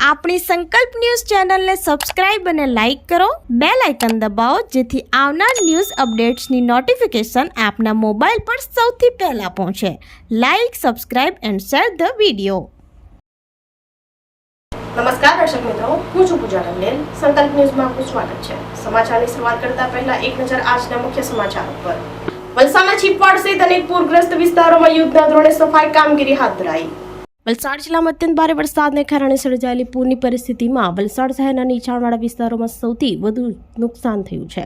આપણી સંકલ્પ ન્યૂઝ ચેનલને સબસ્ક્રાઇબ અને લાઇક કરો, બેલ આઇકન દબાવો જેથી આવનાર ન્યૂઝ અપડેટ્સની નોટિફિકેશન આપના મોબાઈલ પર સૌથી પહેલા પહોંચે. Like, subscribe and share the video. નમસ્કાર દર્શક મિત્રો, હું છું પૂજા રંગેલ. સંકલ્પ ન્યૂઝમાં આપનું સ્વાગત છે. સમાચારની શરૂઆત કરતા પહેલા એક નજર આજના મુખ્ય સમાચારો પર. વલસાડના છીપવાડ સહિત અનેક પૂરગ્રસ્ત વિસ્તારોમાં યુદ્ધના ધોરણે સફાઈ કામગીરી હાથ ધરાઈ. વલસાડ જિલ્લામાં અત્યંત ભારે વરસાદને કારણે સર્જાયેલી પૂરની પરિસ્થિતિમાં વલસાડ શહેરના નીચાણવાળા વિસ્તારોમાં સૌથી વધુ નુકસાન થયું છે.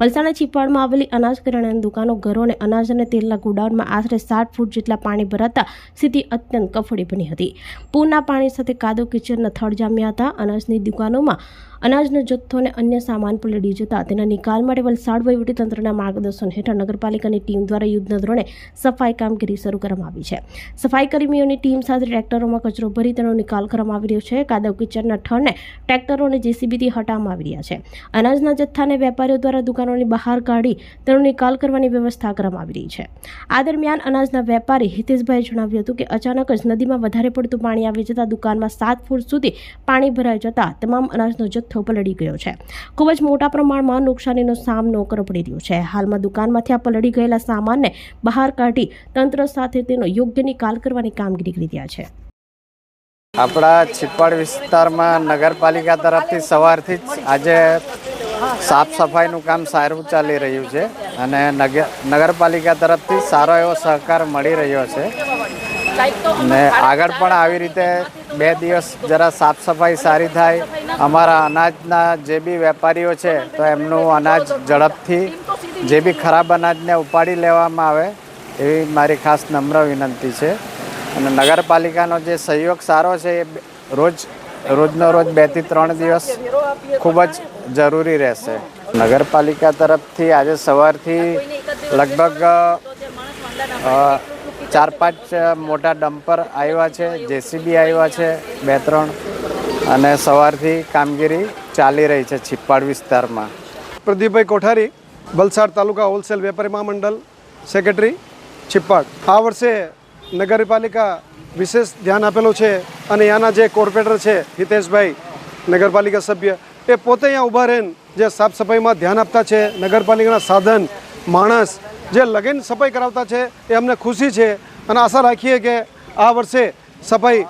વલસાડના છીપવાડમાં આવેલી અનાજ કરિયાણાની દુકાનો, ઘરો અને અનાજ અને તેલના ગોડાઉનમાં આશરે 60 ફૂટ જેટલા પાણી ભરાતા સ્થિતિ અત્યંત કફોડી બની હતી. પૂરના પાણી સાથે કાદવ કિચડના થડ જામ્યા હતા. અનાજની દુકાનોમાં અનાજનો જથ્થો અને અન્ય સામાન પલળી જતા તેના નિકાલ માટે વલસાડ વહીવટીતંત્રના માર્ગદર્શન હેઠળ નગરપાલિકાની ટીમ દ્વારા યુદ્ધના ધોરણે સફાઈ કામગીરી શરૂ કરવામાં આવી છે. સફાઈ કર્મીઓની ટીમ સાથે ટ્રેક્ટરોમાં કચરો ભરી તેનો નિકાલ કરવામાં આવી રહ્યો છે. કાદવ કિચડના ઠળને ટ્રેક્ટરો અને જેસીબીથી હટાવવામાં આવી રહ્યા છે. અનાજના જથ્થાને વેપારીઓ દ્વારા દુકાનોની બહાર કાઢી તેનો નિકાલ કરવાની વ્યવસ્થા કરવામાં આવી રહી છે. આ દરમિયાન અનાજના વેપારી હિતેશભાઈએ જણાવ્યું હતું કે અચાનક જ નદીમાં વધારે પડતું પાણી આવી જતા દુકાનમાં 7 ફૂટ સુધી પાણી ભરાઈ જતા તમામ અનાજનો જથ્થો પલળી ગયો છે. ખૂબ જ મોટા પ્રમાણમાં નુકસાનીનો સામનો કરવો પડી રહ્યો છે. હાલમાં દુકાનમાંથી આ પલળી ગયેલા સામાનને બહાર કાઢી તંત્ર સાથે તેનો યોગ્ય નિકાલ કરવાની કામગીરી કરી રહ્યા છે. આપણા છીપવાડ વિસ્તારમાં નગરપાલિકા તરફથી સવારથી જ આજે સાફ સફાઈનું કામ સારું ચાલી રહ્યું છે અને નગરપાલિકા તરફથી સારો એવો સહકાર મળી રહ્યો છે અને આગળ પણ આવી રીતે 2 દિવસ જરા સાફ સફાઈ સારી થાય, અમારા અનાજના જે બી વેપારીઓ છે તો એમનું અનાજ ઝડપથી જે બી ખરાબ અનાજને ઉપાડી લેવામાં આવે એવી મારી ખાસ નમ્ર વિનંતી છે. અને નગરપાલિકાનો જે સહયોગ સારો છે એ રોજનો રોજ 2 થી 3 દિવસ ખૂબ જ જરૂરી રહેશે. નગરપાલિકા તરફથી આજે સવારથી લગભગ 4-5 મોટા ડમ્પર આવ્યા છે, જેસીબી આવ્યા છે 2-3 અને સવારથી કામગીરી ચાલી રહી છે છીપવાડ વિસ્તારમાં. પ્રદીપભાઈ કોઠારી, વલસાડ તાલુકા હોલસેલ વેપારી મહામંડળ સેક્રેટરી છીપવાડ. આ વર્ષે નગરપાલિકા વિશેષ ધ્યાન આપેલું છે અને ત્યાંના જે કોર્પોરેટર છે હિતેશભાઈ, નગરપાલિકા સભ્ય, એ પોતે અહીંયા ઊભા રહીને જે સાફ સફાઈમાં ધ્યાન આપતા છે. નગરપાલિકાના સાધન, માણસ જે લગીન સફાઈ કરાવતા છે એ અમને ખુશી છે અને આશા રાખીએ કે આ વર્ષે સફાઈ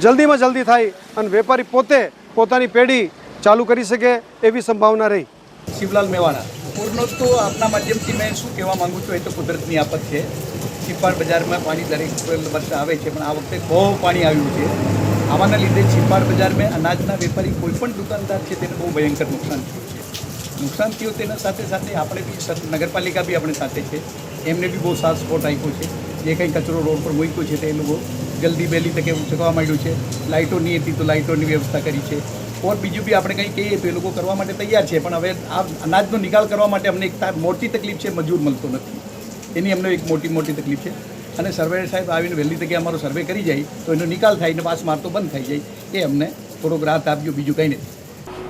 જલ્દીમાં જલ્દી થાય અને વેપારી પોતે પોતાની પેઢી ચાલુ કરી શકે એવી સંભાવના રહી. શિવલાલ મેવાડા. પૂરનો તો આપના માધ્યમથી મેં શું કહેવા માગું છું, એ તો કુદરતની આફત છે. છીપવાડ બજારમાં પાણી દરેક વર્ષે આવે છે, પણ આ વખતે બહુ પાણી આવ્યું છે. આવાના લીધે છીપવાડ બજારમાં અનાજના વેપારી કોઈ પણ દુકાનદાર છે તેને બહુ ભયંકર નુકસાન થયું છે. નુકસાન થયું તેના સાથે સાથે આપણે બી નગરપાલિકા બી આપણે સાથે છે, એમને બી બહુ સાથ સપોર્ટ આપ્યો છે. જે કંઈ કચરો રોડ પર મૂક્યો છે તે એ લોકો જલ્દી વહેલી તકે ઉચકવા માંડ્યું છે. લાઇટો નહીં હતી તો લાઇટોની વ્યવસ્થા કરી છે. ઓર બીજું બી આપણે કંઈ કહીએ તો એ લોકો કરવા માટે તૈયાર છે, પણ હવે આ અનાજનો નિકાલ કરવા માટે અમને એક મોટી તકલીફ છે, મજૂર મળતો નથી. એની અમને એક મોટી તકલીફ છે અને સર્વેયર સાહેબ આવીને વહેલી તકે અમારો સર્વે કરી જાય તો એનો નિકાલ થાય ને પાસ મારતો બંધ થઈ જાય, એ અમને થોડોક રાહત આપજો, બીજું કંઈ નથી.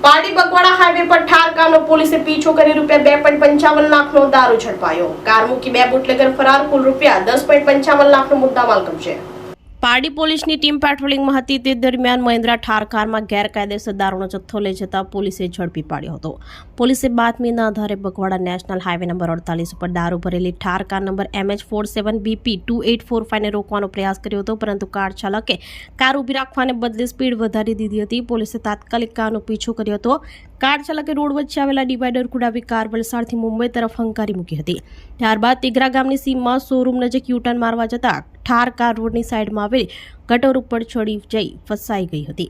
પારડી બગવાડા હાઈવે પર ઠાર કારનો પોલીસે પીછો કરી ₹2.55 લાખનો દારૂ ઝડપાયો. કાર મૂકી 2 બુટલેગર ફરાર, કુલ ₹10.55 લાખનો મુદ્દામાલ કબજે. પારડી પોલીસની ટીમ પેટ્રોલિંગમાં હતી તે દરમિયાન મહિન્દ્રા ઠાર કારમાં ગેરકાયદેસર દારૂનો જથ્થો લઈ જતા પોલીસે ઝડપી પાડ્યો હતો. પોલીસે બાતમીના આધારે બગવાડા નેશનલ હાઈવે નંબર 48 ઉપર દારૂ ભરેલી ઠાર કાર નંબર MH47BP2845 ને રોકવાનો પ્રયાસ કર્યો હતો, પરંતુ કાર ચાલકે કાર ઊભી રાખવાને બદલે સ્પીડ વધારી દીધી હતી. પોલીસે તાત્કાલિક કારનો પીછો કર્યો હતો. કાર ચાલકે રોડ વચ્ચે આવેલા ડિવાઈડર કુડાવી કાર વલસાડથી મુંબઈ તરફ હંકારી મૂકી હતી. ત્યારબાદ તિગરા ગામની સીમમાં શોરૂમ નજીક યુટર્ન મારવા જતા ઠાર કાર રોડની સાઈડમાં આવેલી ગટર ઉપર ચડી જઈ ફસાઈ ગઈ હતી.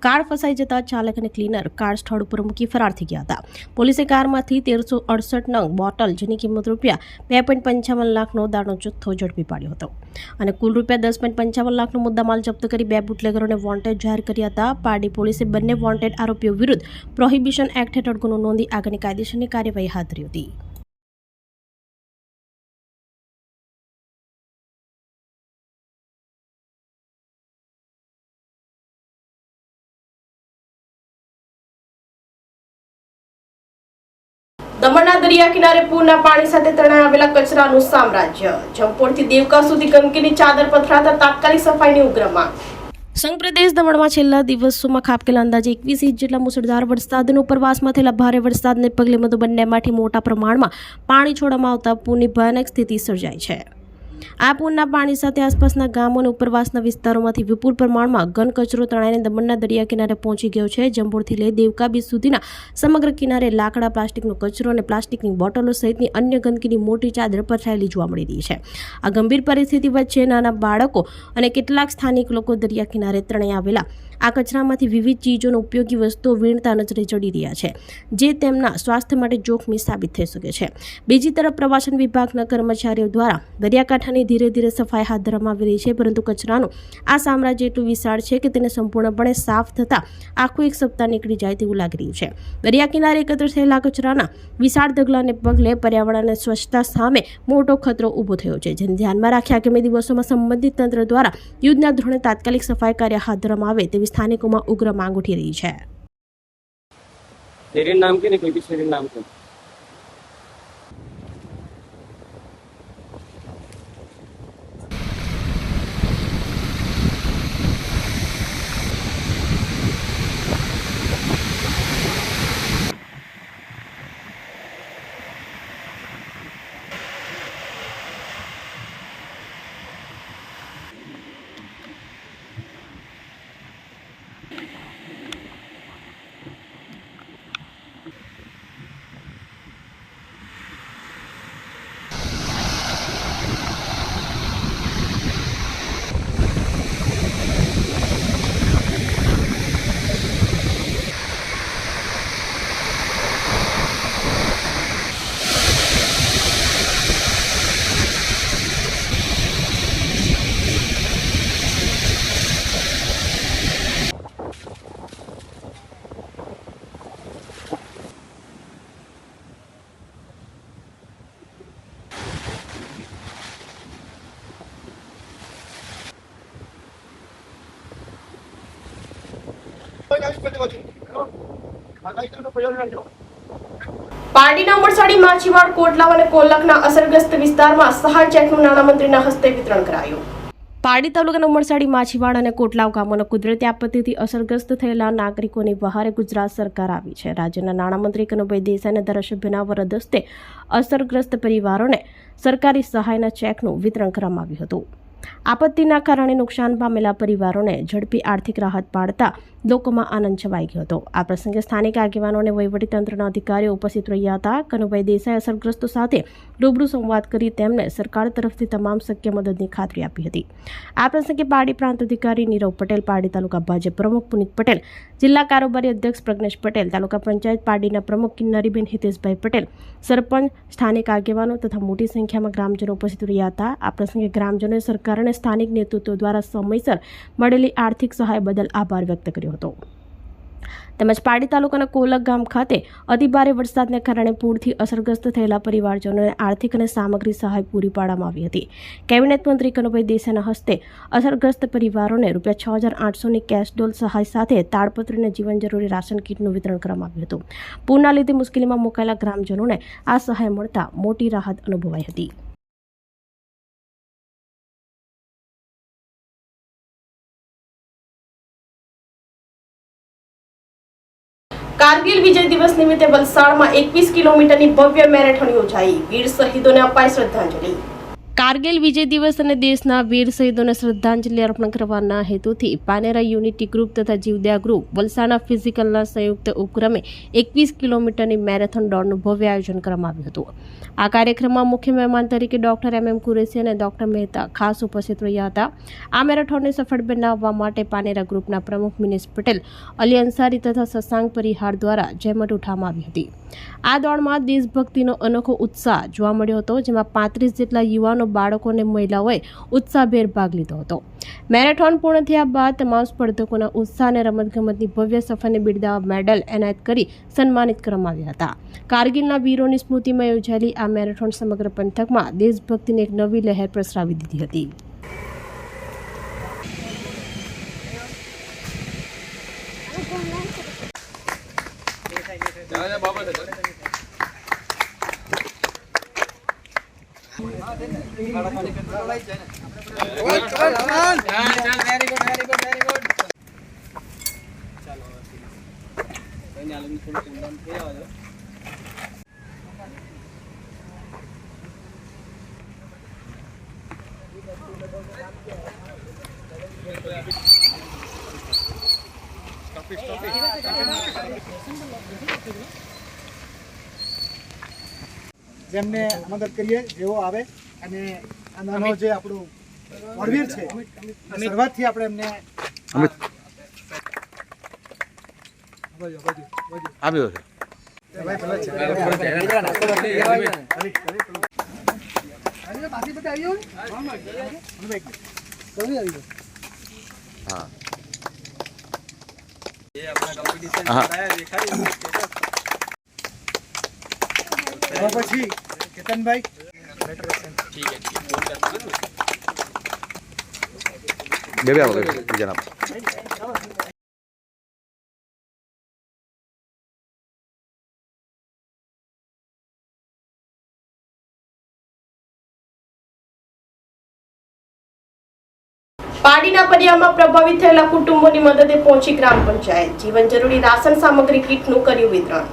કાર ફસાઈ જતા ચાલક અને ક્લીનર કાર સ્થળ ઉપર મૂકી ફરાર થઈ ગયા હતા. પોલીસે કારમાંથી 1368 નંગ બોટલ, જેની કિંમત ₹2.55 લાખનો દારૂનો જથ્થો ઝડપી પાડ્યો હતો અને કુલ ₹10.55 લાખનો મુદ્દામાલ જપ્ત કરી 2 બુટલેગરોને વોન્ટેડ જાહેર કર્યા હતા. પારડી પોલીસે બંને વોન્ટેડ આરોપીઓ વિરુદ્ધ પ્રોહિબિશન એક્ટ હેઠળ ગુનો નોંધી આગળની કાયદેસરની કાર્યવાહી હાથ ધરી હતી. દમણના દરિયા કિનારે પૂરના પાણી સાથે તણાઈ આવેલા કચરાનું સામ્રાજ્ય. જંપોરથી દેવકા સુધી ગંદકીની ચાદર પથરાતા તાત્કાલિક સફાઈની ઉગ્ર માંગ. સંઘ પ્રદેશ દમણમાં છેલ્લા દિવસોમાં ખાબકેલા અંદાજે 21 ઇંચ જેટલા મુસળધાર વરસાદનો ઉપરવાસમાં થયેલા ભારે વરસાદને પગલે મધુબન ડેમમાંથી મોટા પ્રમાણમાં પાણી છોડવામાં આવતા પૂરની ભયાનક સ્થિતિ સર્જાઈ છે. આ પૂરના પાણી સાથે આસપાસના ગામો અને ઉપરવાસના વિસ્તારોમાંથી વિપુલ પ્રમાણમાં ઘન કચરો તણાઈને દમણના દરિયા કિનારે પહોંચી ગયો છે. જંબોરથી લઈ દેવકા બીચ સુધીના સમગ્ર કિનારે લાકડા, પ્લાસ્ટિકનો કચરો અને પ્લાસ્ટિકની બોટલો સહિતની અન્ય ગંદકીની મોટી ચાદર પથરાયેલી જોવા મળી રહી છે. આ ગંભીર પરિસ્થિતિ વચ્ચે નાના બાળકો અને કેટલાક સ્થાનિક લોકો દરિયા કિનારે તણાઈ આવેલા આ કચરામાંથી વિવિધ ચીજોનો ઉપયોગી વસ્તુઓ વીણતા નજરે ચડી રહ્યા છે, જે તેમના સ્વાસ્થ્ય માટે જોખમી સાબિત થઈ શકે છે. બીજી તરફ પ્રવાસન વિભાગના કર્મચારીઓ દ્વારા દરિયાકાંઠાની ધીરે ધીરે સફાઈ હાથ ધરવામાં આવી રહી છે, પરંતુ કચરાનું આ સામ્રાજ્ય એટલું વિશાળ છે કે તેને સંપૂર્ણપણે સાફ થતાં આખું એક સપ્તાહ નીકળી જાય તેવું લાગી રહ્યું છે. દરિયા કિનારે એકત્ર થયેલા કચરાના વિશાળ ઢગલાને પગલે પર્યાવરણ અને સ્વચ્છતા સામે મોટો ખતરો ઊભો થયો છે, જેને ધ્યાનમાં રાખી આગામી દિવસોમાં સંબંધિત તંત્ર દ્વારા યુદ્ધના ધોરણે તાત્કાલિક સફાઈ કાર્ય હાથ ધરવામાં આવે તેવી સ્થાનિકોમાં ઉગ્ર માંગ ઉઠી રહી છે. शरीर नाम के नहीं, कोई भी शरीर नाम के પારડીના ઉમરસાડી, માછીવાડ, કોટલાવ અને કોલકના અસરગ્રસ્ત વિસ્તારમાં સહાય ચેકનું નાણામંત્રીના હસ્તે વિતરણ કરાયું. પારડી તાલુકાના ઉમરસાડી, માછીવાડ અને કોટલાવ ગામોના કુદરતી આપત્તિથી અસરગ્રસ્ત થયેલા નાગરિકોની વહારે ગુજરાત સરકાર આવી છે. રાજ્યના નાણામંત્રી કનુભાઈ દેસાઈના ધારાસભ્યના વરદ હસ્તે અસરગ્રસ્ત પરિવારોને સરકારી સહાયના ચેકનું વિતરણ કરવામાં આવ્યું હતું. આપત્તિના કારણે નુકસાન પામેલા પરિવારોને ઝડપી આર્થિક રાહત પાડતા લોકોમાં આનંદ છવાઈ ગયો હતો. આ પ્રસંગે સ્થાનિક આગેવાનો અને વહીવટીતંત્રના અધિકારીઓ ઉપસ્થિત રહ્યા હતા. કનુભાઈ દેસાઈ અસરગ્રસ્તો સાથે રૂબરૂ સંવાદ કરી તેમને સરકાર તરફથી તમામ શક્ય મદદની ખાતરી આપી હતી. આ પ્રસંગે પારડી પ્રાંત અધિકારી નીરવ પટેલ, પારડી તાલુકા ભાજપ પ્રમુખ પુનિત પટેલ, જિલ્લા કારોબારી અધ્યક્ષ પ્રજ્ઞેશ પટેલ, તાલુકા પંચાયત પારડીના પ્રમુખ કિન્નરીબેન હિતેશભાઈ પટેલ, સરપંચ, સ્થાનિક આગેવાનો તથા મોટી સંખ્યામાં ગ્રામજનો ઉપસ્થિત રહ્યા હતા. આ પ્રસંગે ગ્રામજનોએ સરકાર અને સ્થાનિક નેતૃત્વ દ્વારા સમયસર મળેલી આર્થિક સહાય બદલ આભાર વ્યક્ત કર્યો હતો. તેમજ પારડી તાલુકાના કોલક ગામ ખાતે અતિભારે વરસાદને કારણે પૂરથી અસરગ્રસ્ત થયેલા પરિવારજનોને આર્થિક અને સામગ્રી સહાય પૂરી પાડવામાં આવી હતી. કેબિનેટ મંત્રી કનુભાઈ દેસાઈના હસ્તે અસરગ્રસ્ત પરિવારોને ₹6,800ની કેશ ડોલ સહાય સાથે તાડપત્રી અને જીવન જરૂરી રાશન કીટનું વિતરણ કરવામાં આવ્યું હતું. પૂરના લીધે મુશ્કેલીમાં મુકાયેલા ગ્રામજનોને આ સહાય મળતા મોટી રાહત અનુભવાઈ હતી. કારગિલ વિજય દિવસ નિમિત્તે વલસાડમાં 21 કિલોમીટરની ભવ્ય મેરેથોન યોજાઈ. વીર શહીદોને અપાઈ શ્રદ્ધાંજલિ. કારગિલ વિજય દિવસ અને દેશના વીર શહીદોને શ્રદ્ધાંજલિ અર્પણ કરવાના હેતુથી પાનેરા યુનિટી ગ્રુપ તથા જીવદયા ગ્રુપ વલસાડના ફિઝિકલના સંયુક્ત ઉપક્રમે 21 કિલોમીટરની મેરેથોન દોડનું ભવ્ય આયોજન કરવામાં આવ્યું હતું. આ કાર્યક્રમમાં મુખ્ય મહેમાન તરીકે ડોક્ટર MM કુરેશી અને ડોક્ટર મહેતા ખાસ ઉપસ્થિત રહ્યા હતા. આ મેરેથોનને સફળ બનાવવા માટે પાનેરા ગ્રુપના પ્રમુખ મિનેશ પટેલ, અલી અંસારી તથા શશાંક પરિહાર દ્વારા જહેમત ઉઠાવવામાં આવી હતી. આ દોડમાં દેશભક્તિનો અનોખો ઉત્સાહ જોવા મળ્યો હતો, જેમાં 35 જેટલા યુવાનો, બાળકો અને મહિલાઓએ ઉત્સાહભેર ભાગ લીધો હતો. મેરેથોન પૂર્ણ થયા બાદ તમામ સ્પર્ધકોના ઉત્સાહ અને રમતગમતની ભવ્ય સફરને બિરદાવવા મેડલ એનાયત કરી સન્માનિત કરવામાં આવ્યા હતા. કારગિલના વીરોની સ્મૃતિમાં યોજાયેલી આ મેરેથોન સમગ્ર પંથકમાં દેશભક્તિની એક નવી લહેર પ્રસરાવી દીધી હતી. very good. જેમને મદદ કરીએ જેવો આવે અને આ નાનો જે આપણું વડવીર છે શરૂઆતથી આપણે એમને આવ્યો છે. પછી કેતનભાઈ બે આવો બીજા આપો. પાડીના પડિયામાં પ્રભાવિત થયેલા કુટુંબોની મદદે પહોંચી ગ્રામ પંચાયત જીવન જરૂરી રાશન સામગ્રી કીટનું કર્યું વિતરણ.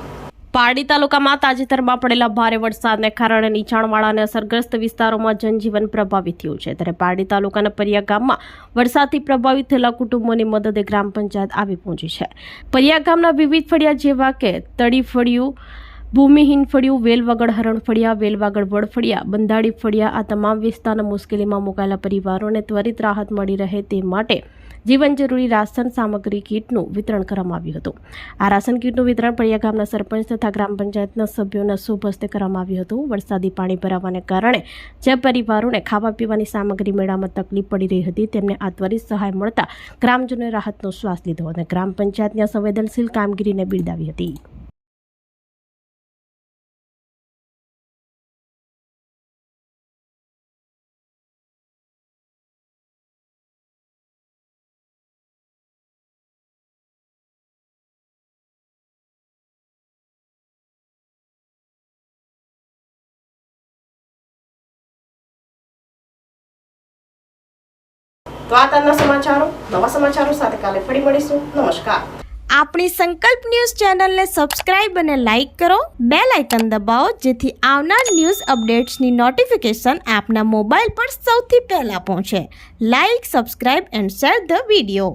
પારડી તાલુકામાં તાજેતરમાં પડેલા ભારે વરસાદને કારણે નીચાણવાળા અને અસરગ્રસ્ત વિસ્તારોમાં જનજીવન પ્રભાવિત થયું છે. ત્યારે પારડી તાલુકાના પરિયા ગામમાં વરસાદથી પ્રભાવિત થયેલા કુટુંબોની મદદે ગ્રામ પંચાયત આવી પહોંચી છે. પરિયા ગામના વિવિધ ફળિયા જેવા કે તળી ફળિયું, ભૂમિહીન ફળિયું, વેલવગડ હરણ ફળિયા, વેલવાગડ વડ ફળિયા, બંધાળી ફળિયા આ તમામ વિસ્તારના મુશ્કેલીમાં મુકાયેલા પરિવારોને ત્વરિત રાહત મળી રહે તે માટે જીવન જરૂરી રાશન સામગ્રી કીટનું વિતરણ કરવામાં આવ્યું હતું. આ રાશન કીટનું વિતરણ પરિયા ગામના સરપંચ તથા ગ્રામ પંચાયતના સભ્યોના શુભ હસ્તે કરવામાં આવ્યું હતું. વરસાદી પાણી ભરાવાને કારણે જે પરિવારોને ખાવા પીવાની સામગ્રી મેળવવામાં તકલીફ પડી રહી હતી તેમને આ ત્વરિત સહાય મળતા ગ્રામજનોએ રાહતનો શ્વાસ લીધો અને ગ્રામ પંચાયતની સંવેદનશીલ કામગીરીને બિરદાવી હતી. તો આ તારના સમાચારો, નવા સમાચારો સાથે કાલે ફરી મળીશું. નમસ્કાર. આપણી સંકલ્પ ન્યૂઝ ચેનલને સબસ્ક્રાઇબ અને લાઇક કરો, બેલ આઇકન દબાવો જેથી આવનાર ન્યૂઝ અપડેટ્સની નોટિફિકેશન આપના મોબાઈલ પર સૌથી પહેલા પહોંચે. Like, subscribe and share the video.